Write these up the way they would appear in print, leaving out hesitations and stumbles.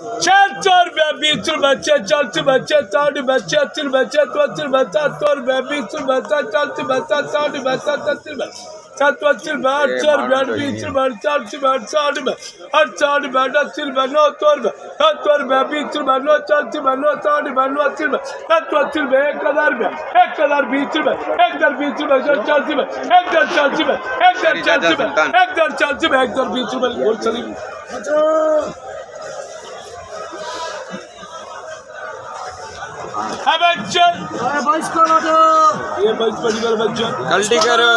Çatır be bitir be çatır be çatır be çatır be çatır be çatır be bitir be çatır be çatır be çatır be çatır be çatır be bitir be çatır be çatır be çatır be çatır be no tor be çatır be bitir be no çatır be no çatır be no çatır be çatır be ek kadar bitir be ek kadar bitir be çatır be ek kadar çatır be ek kadar çatır be ek kadar çatır be ek kadar bitir be gol çalayım. Bachchan ये बचपन बच्चन गलती करो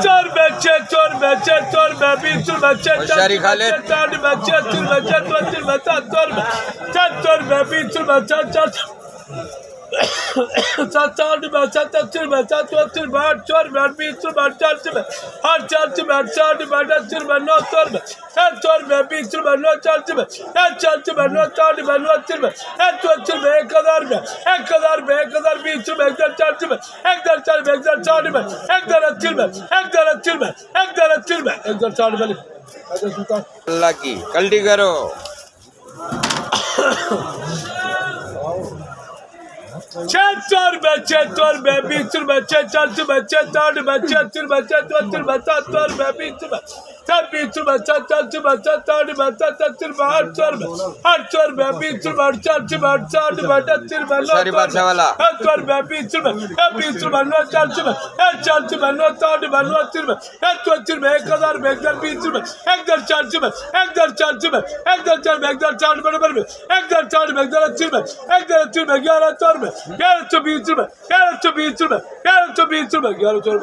चोर बच्चे चोर बच्चे चोर baby चोर बच्चे होशियारी खालिद चोर बच्चे चोर बच्चे चोर बच्चा चोर बेबी चोर बच्चा चार बच्चा चोर बच्चा चोर बाट चोर बेबी चोर बच्चा चोर हर चार बच्चा चोर बनो चोर बेबी चोर बनो चार बनो चार बनो चोर एक हजार बीच में एक चार अल्लाह की गलती करो चोर बेबी चोर बच्चे चार बच्चे चोर बेबी चोर बच्चा चार बच्चा चोर बेबी चोर सारी बात वाला चोर बेबी चोर बनो चार बनो एक हजार बीच में एक हजार 11 बीच में 11 बीच में 11 चोर